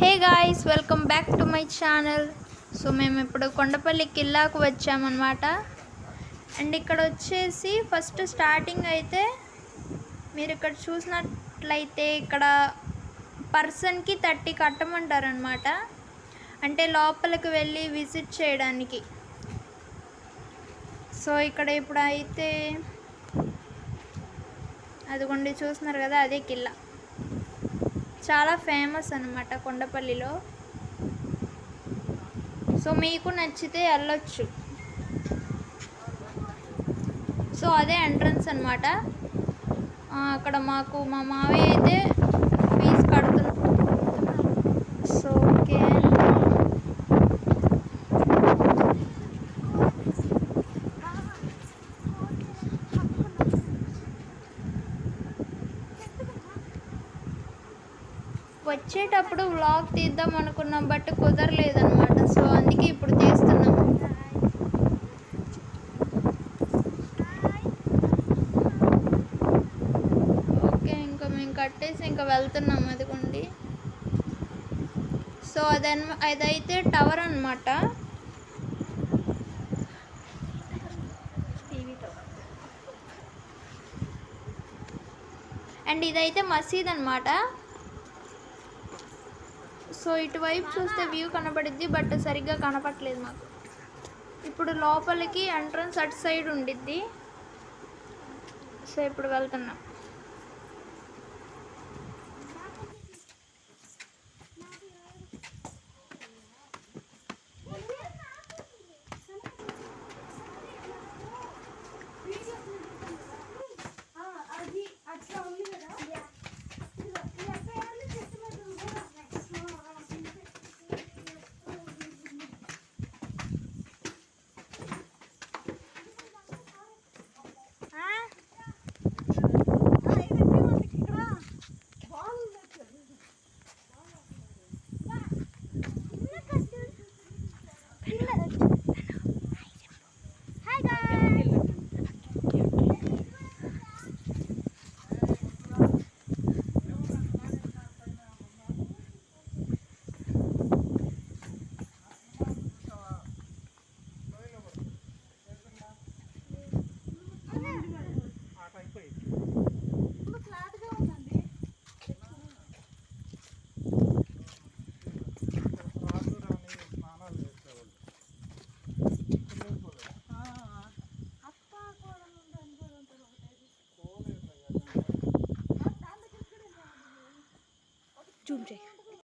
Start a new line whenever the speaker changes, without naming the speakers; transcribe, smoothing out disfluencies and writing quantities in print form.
Hey guys, welcome back to my channel. So మేము ఇప్పుడు కొండపల్లి కిల్లాకు వచ్చామన్నమాట. అండ్ ఇక్కడ వచ్చేసి ఫస్ట్ స్టార్టింగ్ అయితే మీరు ఇక్కడ చూసినట్లయితే ఇక్కడ పర్సన్కి 30 కట్టమంటారనమాట. అంటే లోపలికి వెళ్ళి విజిట్ చేయడానికి. సో ఇక్కడ ఇప్పుడు అయితే అదిగోండి చూస్తున్నారు కదా, అదే కిల్లా. చాలా ఫేమస్ అన్నమాట కొండపల్లిలో. సో మీకు నచ్చితే వెళ్ళొచ్చు. సో అదే ఎంట్రన్స్ అన్నమాట. అక్కడ మాకు మా మావయ్య అయితే ఫీజు కడుతున్నారు. సో ఓకే, వచ్చేటప్పుడు వ్లాగ్ తీద్దాం అనుకున్నాం, బట్ కుదరలేదన్నమాట. సో అందుకే ఇప్పుడు తీస్తున్నాం. ఓకే, ఇంకా మేము కట్టేసి ఇంకా వెళ్తున్నాం. అదిగోండి. సో అదైతే టవర్ అన్నమాట. అండ్ ఇదైతే మసీద్ అన్నమాట. సో ఇటువైపు చూస్తే వ్యూ కనబడిద్ది, బట్ సరిగ్గా కనపట్లేదు మాకు. ఇప్పుడు లోపలికి ఎంట్రన్స్ అటు సైడ్ ఉండిద్ది. సో ఇప్పుడు వెళ్తున్నాం. జూమ్ చేయి.